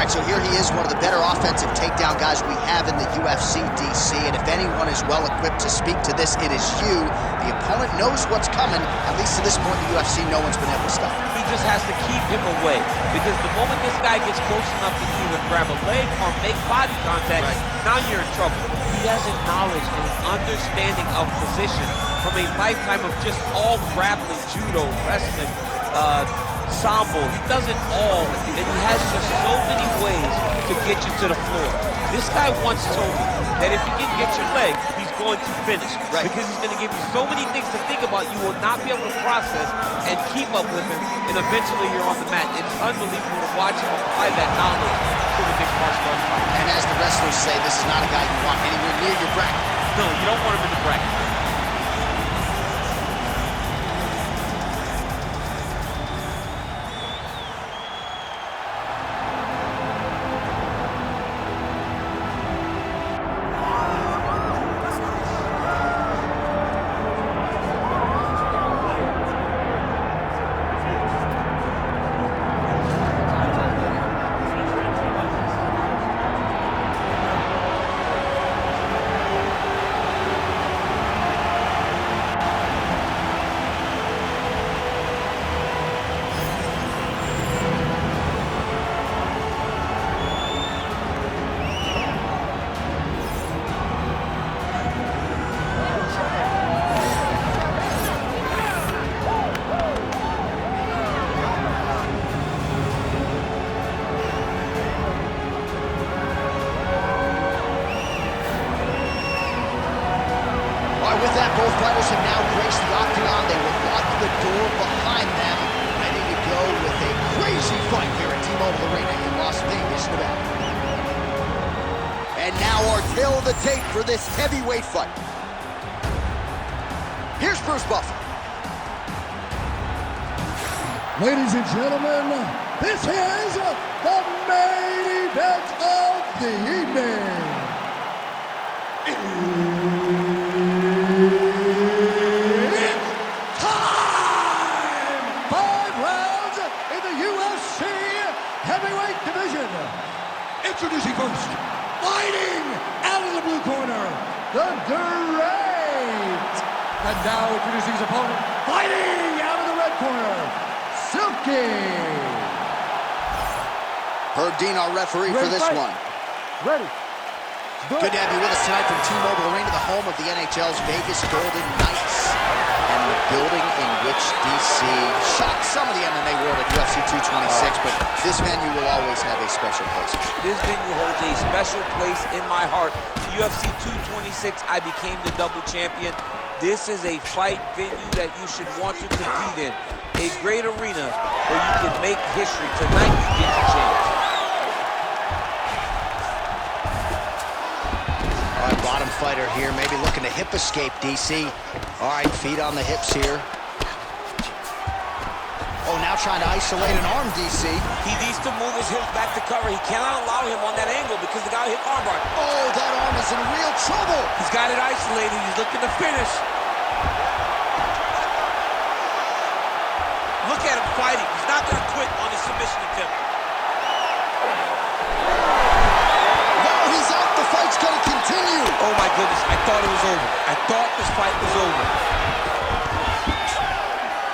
right, so here he is, one of the better offensive takedown guys we have in the UFC, DC, and if anyone is well-equipped to speak to this, it is you. The opponent knows what's coming. At least to this point in the UFC, no one's been able to stop him. He just has to keep him away, because the moment this guy gets close enough to either grab a leg or make body contact, now you're in trouble. He has a knowledge and an understanding of position from a lifetime of just all grappling, judo, wrestling, sambo. He does it all, and he has just so many ways to get you to the floor. This guy once told me that if he can get your leg, he's going to finish. Because he's going to give you so many things to think about, you will not be able to process and keep up with him, and eventually you're on the mat. It's unbelievable to watch him apply that knowledge to the mixed martial arts fight. And as the wrestlers say, this is not a guy you want anywhere near your bracket. No, you don't want him in the bracket. With that, both fighters have now graced the octagon. They will lock the door behind them, ready to go with a crazy fight here at T-Mobile Arena in Las Vegas, Nevada. And now our tale of the tape for this heavyweight fight. Here's Bruce Buffer. Ladies and gentlemen, this is the main event of the evening. Heavyweight division. Introducing first, fighting out of the blue corner, the Great. And now introducing his opponent, fighting out of the red corner, Silky. Herb Dean, our referee for this one. Ready. Good to have you with us tonight from T-Mobile Arena, the home of the NHL's Vegas Golden Knights, and the building in which DC shocked some of the MMA world at UFC 226, but this venue will always have a special place. This venue holds a special place in my heart. UFC 226, I became the double champion. This is a fight venue that you should want to compete in. A great arena where you can make history. Tonight you get your chance. All right, bottom fighter here, maybe looking to hip escape, DC. All right, feet on the hips here. Oh, now trying to isolate an arm, DC. He needs to move his hips back to cover. He cannot allow him on that angle because the guy hit armbar. Oh, that arm is in real trouble. He's got it isolated. He's looking to finish. Look at him fighting. He's not going to quit on his submission attempt. No, he's out. The fight's going to continue. Oh, my goodness. I thought it was over. I thought this fight was over.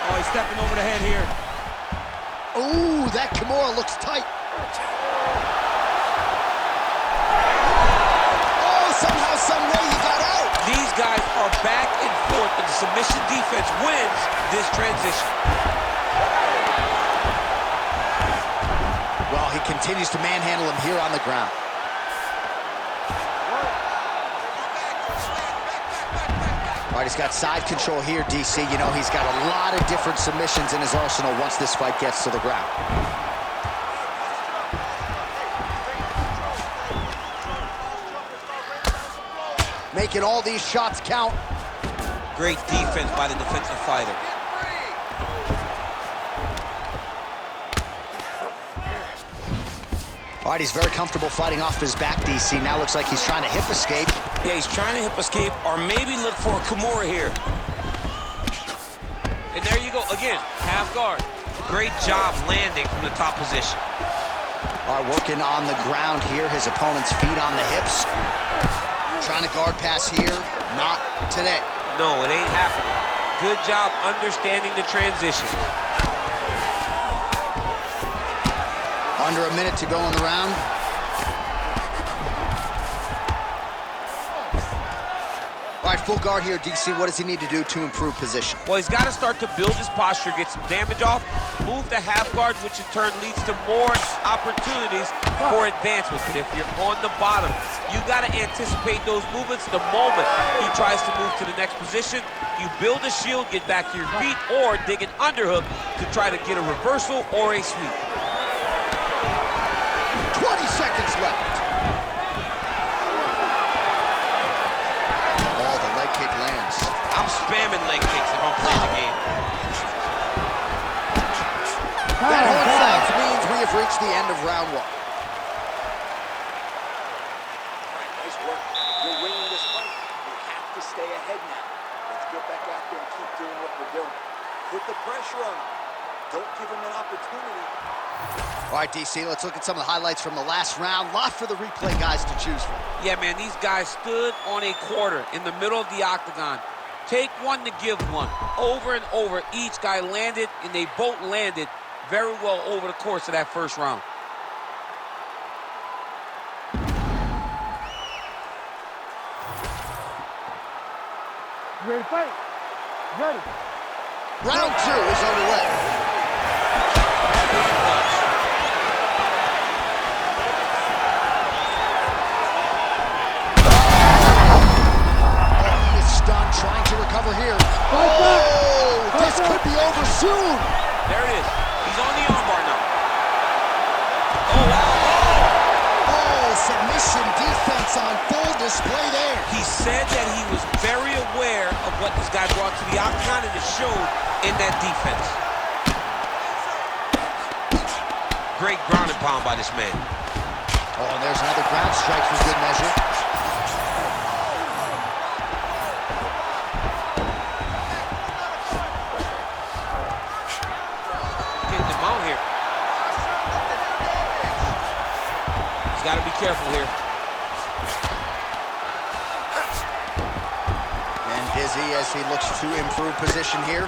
Oh, he's stepping over the head here. Ooh, that Kimura looks tight. Oh, somehow, some way he got out. These guys are back and forth, but the submission defense wins this transition. Well, he continues to manhandle him here on the ground. All right, he's got side control here, DC. You know, he's got a lot of different submissions in his arsenal once this fight gets to the ground. Making all these shots count. Great defense by the defensive fighter. All right, he's very comfortable fighting off his back, DC. Now looks like he's trying to hip escape. Yeah, he's trying to hip escape or maybe look for a Kimura here. And there you go, again, half guard. Great job landing from the top position. Are working on the ground here. His opponent's feet on the hips. Trying to guard pass here. Not today. No, it ain't happening. Good job understanding the transition. Under a minute to go in the round. All right, full guard here, DC. What does he need to do to improve position? Well, he's got to start to build his posture, get some damage off, move to half guard, which in turn leads to more opportunities for advancement. But if you're on the bottom, you got to anticipate those movements the moment he tries to move to the next position. You build a shield, get back to your feet, or dig an underhook to try to get a reversal or a sweep. 20 seconds left. I'm spamming leg kicks if I'm playing the game. That horn sounds means we have reached the end of round one. All right, nice work. You're winning this fight. You have to stay ahead now. Let's get back out there and keep doing what we're doing. Put the pressure on him. Don't give him an opportunity. All right, DC, let's look at some of the highlights from the last round. Lot for the replay guys to choose from. Yeah, man, these guys stood on a quarter in the middle of the octagon. Take one to give one. Over and over, each guy landed, and they both landed very well over the course of that first round. Ready to fight? Ready. Round two is underway. Trying to recover here. Oh, this could be over soon. There it is. He's on the armbar now. Oh, wow. Oh, submission defense on full display there. He said that he was very aware of what this guy brought to the octagon, and it showed in that defense. Great ground and pound by this man. Oh, and there's another ground strike for good measure. Got to be careful here. And busy as he looks to improve position here.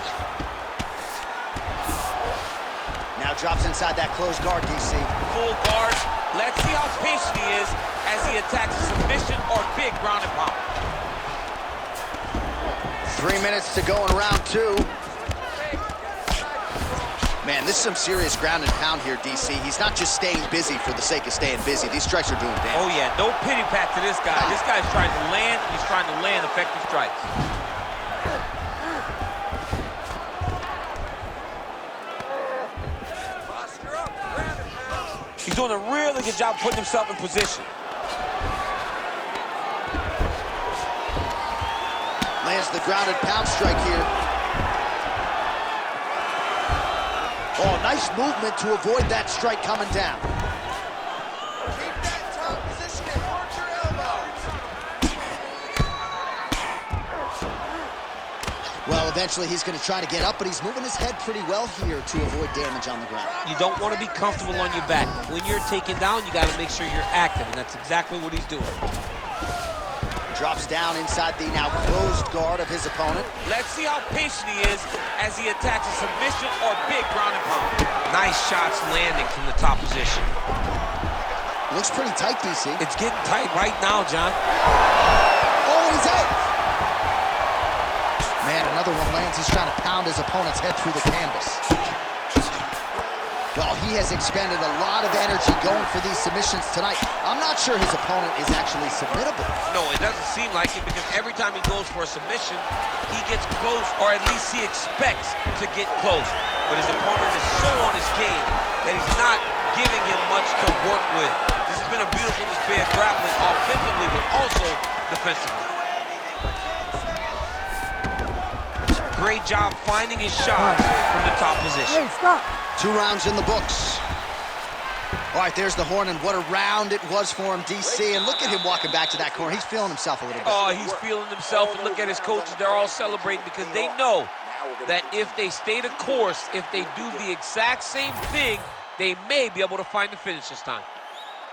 Now drops inside that closed guard, DC. Full guard. Let's see how patient he is as he attacks a submission or big ground and pound. 3 minutes to go in round two. Man, this is some serious ground and pound here, DC. He's not just staying busy for the sake of staying busy. These strikes are doing damage. Oh, yeah. No pity pat to this guy. This guy's trying to land. He's trying to land effective strikes. He's doing a really good job putting himself in position. Lands the grounded pound strike here. Oh, nice movement to avoid that strike coming down. Keep that top position and work your elbows. Well, eventually he's going to try to get up, but he's moving his head pretty well here to avoid damage on the ground. You don't want to be comfortable on your back. When you're taken down, you got to make sure you're active, and that's exactly what he's doing. Drops down inside the now closed guard of his opponent. Let's see how patient he is as he attacks a submission or big ground and pound. Nice shots landing from the top position. Looks pretty tight, DC. It's getting tight right now, John. Oh, he's out. Man, another one lands. He's trying to pound his opponent's head through the canvas. Well, he has expended a lot of energy going for these submissions tonight. I'm not sure his opponent is actually submittable. No, it doesn't seem like it, because every time he goes for a submission, he gets close, or at least he expects to get close. But his opponent is so on his game that he's not giving him much to work with. This has been a beautiful display of grappling offensively, but also defensively. Great job finding his shot from the top position. Hey, stop. 2 rounds in the books. All right, there's the horn, and what a round it was for him, DC. And look at him walking back to that corner. He's feeling himself a little bit. Oh, he's feeling himself, and look at his coaches. They're all celebrating because they know that if they stay the course, if they do the exact same thing they may be able to find the finish this time.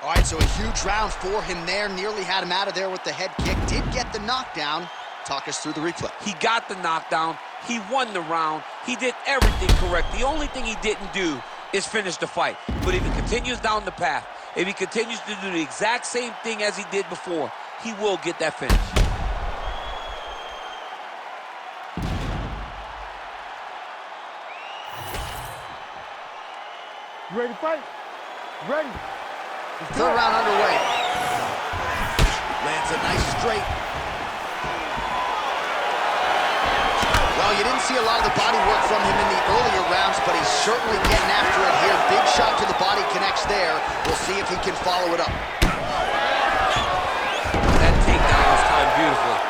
All right, so a huge round for him there. Nearly had him out of there with the head kick. Did get the knockdown. Talk us through the replay. He got the knockdown. He won the round. He did everything correct. The only thing he didn't do is finish the fight. But if he continues down the path, if he continues to do the exact same thing as he did before, he will get that finish. You ready to fight? Ready. Third round underway. Lands a nice straight. Well, you didn't see a lot of the body work from him in the earlier rounds, but he's certainly getting after it here. Big shot to the body connects there. We'll see if he can follow it up. That takedown was timed beautifully.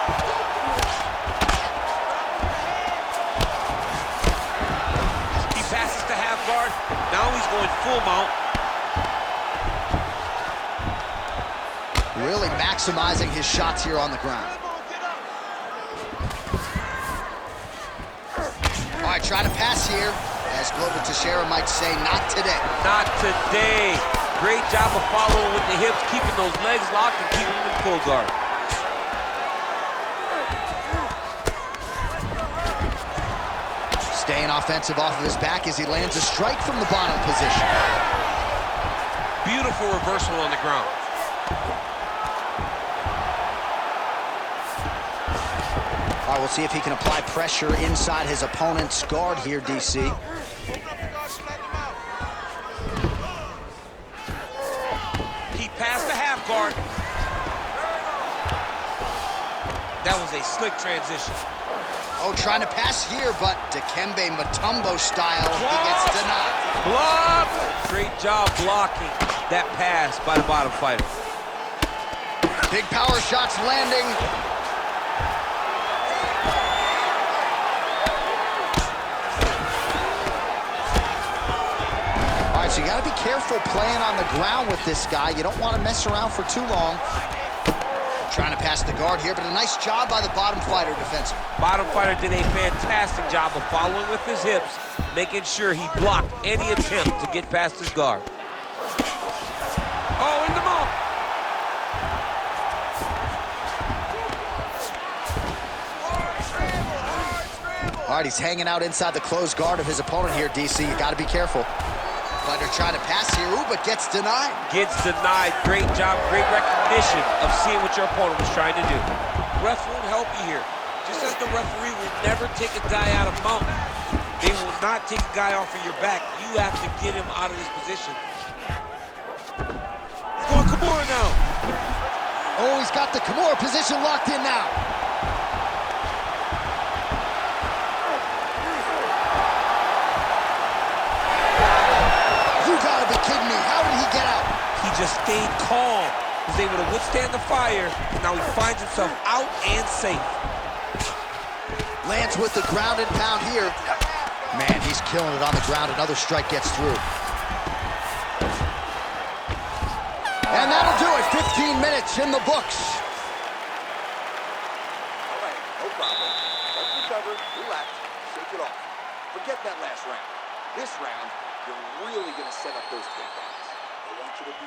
He passes to half guard. Now he's going full mount. Really maximizing his shots here on the ground. All right, trying to pass here. As Glover Teixeira might say, not today. Not today. Great job of following with the hips, keeping those legs locked and keeping them in full guard. Staying offensive off of his back as he lands a strike from the bottom position. Beautiful reversal on the ground. All right, we'll see if he can apply pressure inside his opponent's guard here, DC. He passed the half guard. That was a slick transition. Oh, trying to pass here, but Dikembe Mutombo style, he gets denied. Block! Great job blocking that pass by the bottom fighter. Big power shots landing. All right, so you got to be careful playing on the ground with this guy. You don't want to mess around for too long. Trying to pass the guard here, but a nice job by the bottom fighter defensively. Bottom fighter did a fantastic job of following with his hips, making sure he blocked any attempt to get past his guard. Oh, in the mouth. All right, he's hanging out inside the closed guard of his opponent here, DC. You got to be careful. Fighter trying to pass here, ooh, but gets denied. Gets denied. Great job, great recognition of seeing what your opponent was trying to do. Ref won't help you here. Just as the referee will never take a guy out of mount, they will not take a guy off of your back. You have to get him out of this position. He's going Kimura now. Oh, he's got the Kimura position locked in now. You gotta be kidding me. How did he get out? He just stayed calm. Was able to withstand the fire. Now he finds himself out and safe. Lands with the ground and pound here. Man, he's killing it on the ground. Another strike gets through. And that'll do it. 15 minutes in the books. All right, no problem. Let's recover, relax, shake it off. Forget that last round. This round, you're really going to set up those takedowns. I want you to be...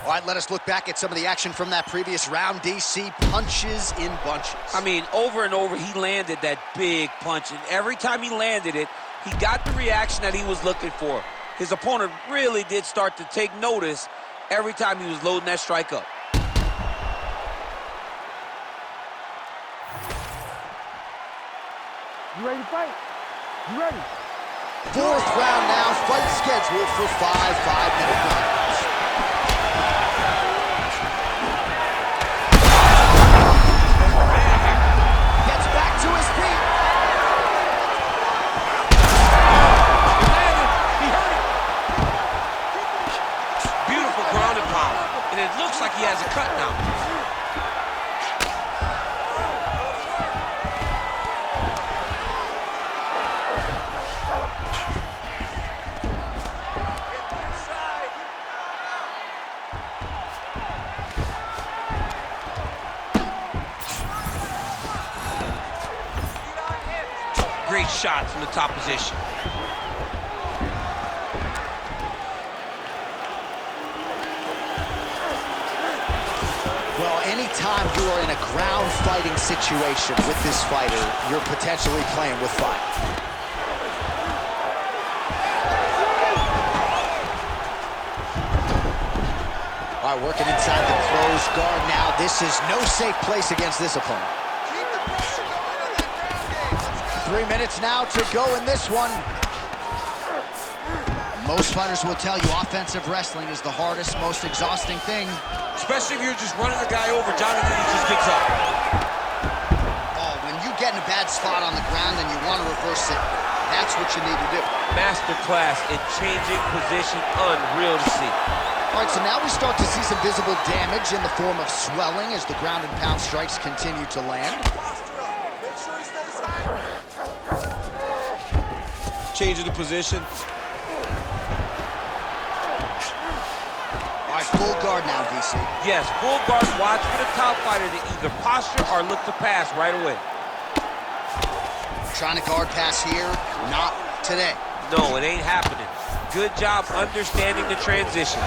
All right, let us look back at some of the action from that previous round. DC punches in bunches. I mean, over and over, he landed that big punch, and every time he landed it, he got the reaction that he was looking for. His opponent really did start to take notice every time he was loading that strike up. You ready to fight? You ready? Fourth round now, fight scheduled for 5 5-minute rounds. Gets back to his feet. He landed. He hurt it. Beautiful ground and pound. And it looks like he has a cut now. Great shot from the top position. time you are in a ground fighting situation with this fighter, you're potentially playing with fire. All right, working inside the closed guard now. This is no safe place against this opponent. 3 minutes now to go in this one. Most fighters will tell you offensive wrestling is the hardest, most exhausting thing. Especially if you're just running a guy over, Jonathan, he just gets up. Oh, when you get in a bad spot on the ground and you want to reverse it, that's what you need to do. Masterclass in changing position, unreal to see. All right, so now we start to see some visible damage in the form of swelling as the ground and pound strikes continue to land. Changing the position. All right, full guard now, DC. Yes, full guard. Watch for the top fighter to either posture or look to pass right away. Trying to guard pass here, not today. No, it ain't happening. Good job understanding the transition.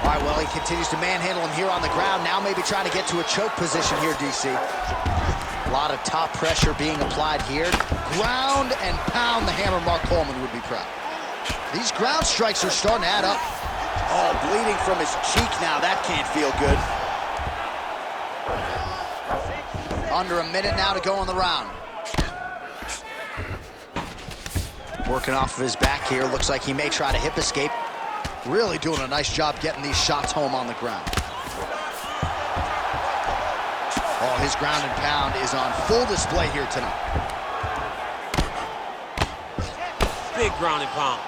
All right, well, he continues to manhandle him here on the ground. Now maybe trying to get to a choke position here, DC. A lot of top pressure being applied here. Ground and pound, the hammer Mark Coleman would be proud. These ground strikes are starting to add up. Oh, bleeding from his cheek now. That can't feel good. Under a minute now to go in the round. Working off of his back here. Looks like he may try to hip escape. Really doing a nice job getting these shots home on the ground. Oh, his ground and pound is on full display here tonight. Big ground and pound.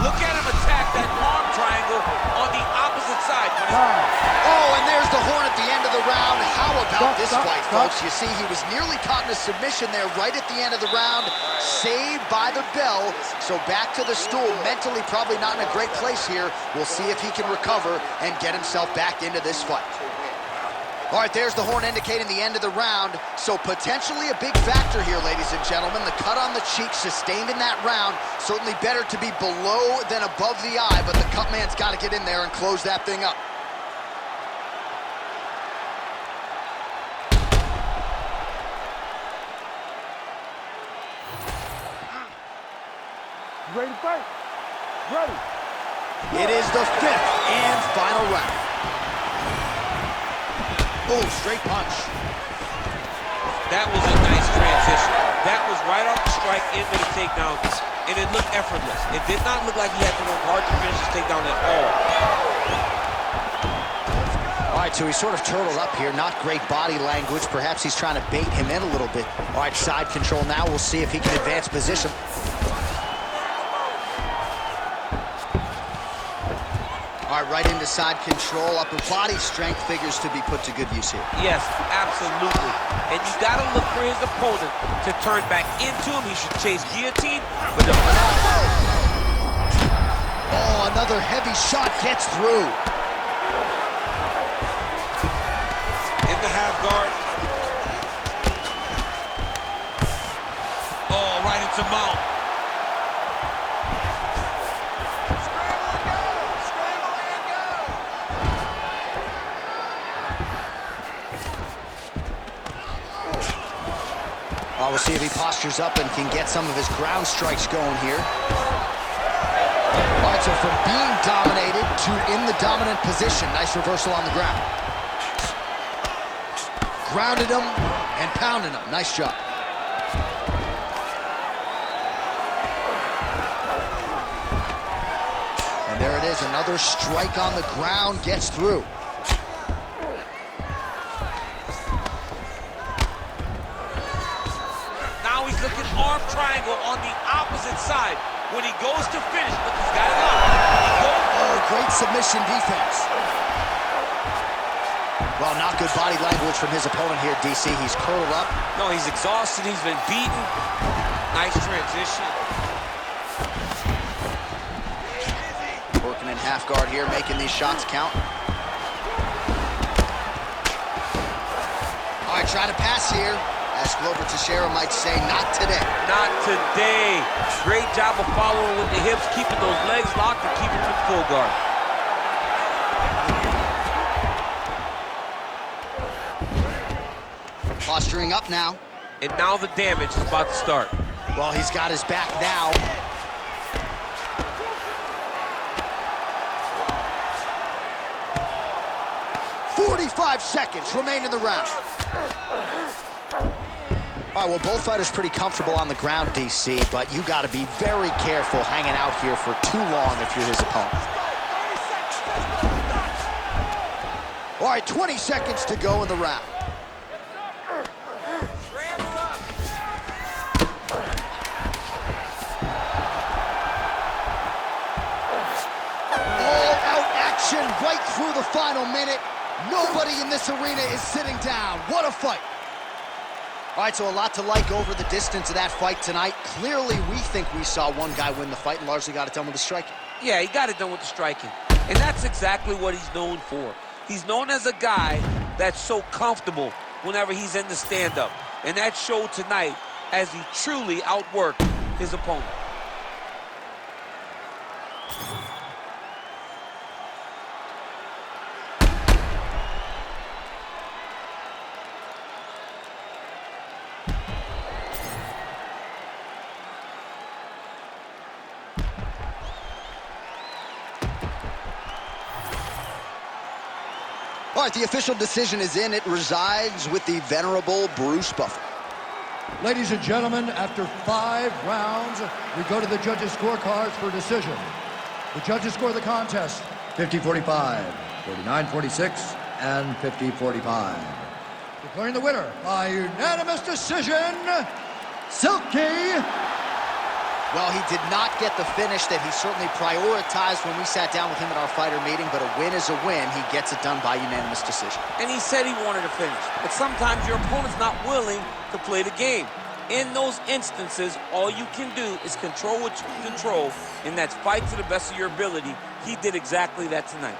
Look at him attack that arm triangle on the opposite side. Oh, and there's the horn at the end of the round. How about this fight, folks? You see, he was nearly caught in a submission there right at the end of the round. Saved by the bell. So back to the stool. Mentally probably not in a great place here. We'll see if he can recover and get himself back into this fight. All right, there's the horn indicating the end of the round. So potentially a big factor here, ladies and gentlemen. The cut on the cheek sustained in that round. Certainly better to be below than above the eye, but the cut man's got to get in there and close that thing up. Ready to fight? Ready. It is the 5th and final round. Oh, straight punch. That was a nice transition. That was right off the strike into the takedown, and it looked effortless. It did not look like he had to work hard to finish his takedown at all. All right, so he's sort of turtled up here. Not great body language. Perhaps he's trying to bait him in a little bit. All right, side control now. We'll see if he can advance position. All right, right into side control. Upper body strength figures to be put to good use here. Yes, absolutely. And you got to look for his opponent to turn back into him. He should chase guillotine, but oh, another heavy shot gets through. In the half guard. Oh, right into mount. We'll see if he postures up and can get some of his ground strikes going here. All right, so from being dominated to in the dominant position. Nice reversal on the ground. Grounded him and pounded him. Nice job. And there it is, another strike on the ground gets through. Looking arm triangle on the opposite side. When he goes to finish, look, he's got it up. Oh, great submission defense. Well, not good body language from his opponent here, DC. He's curled up. No, he's exhausted. He's been beaten. Nice transition. Working in half guard here, making these shots count. All right, trying to pass here. As Glover Teixeira might say, not today. Not today. Great job of following with the hips, keeping those legs locked and keeping them full guard. Posturing up now. And now the damage is about to start. Well, he's got his back now. "45 seconds remain in the round." All right, well, both fighters pretty comfortable on the ground, DC, but you got to be very careful hanging out here for too long if you're his opponent. All right, 20 seconds to go in the round. All-out action right through the final minute. Nobody in this arena is sitting down. What a fight. All right, so a lot to like over the distance of that fight tonight. Clearly, we think we saw one guy win the fight and largely got it done with the striking. Yeah, he got it done with the striking. And that's exactly what he's known for. He's known as a guy that's so comfortable whenever he's in the stand-up. And that showed tonight as he truly outworked his opponent. All right, the official decision is in. It resides with the venerable Bruce Buffer. Ladies and gentlemen, after 5 rounds, we go to the judges' scorecards for decision. The judges score the contest 50-45, 49-46, and 50-45. Declaring the winner by unanimous decision, Silky. Well, he did not get the finish that he certainly prioritized when we sat down with him at our fighter meeting, but a win is a win. He gets it done by unanimous decision. And he said he wanted to finish. But sometimes your opponent's not willing to play the game. In those instances, all you can do is control what you can control, and that's fight to the best of your ability. He did exactly that tonight.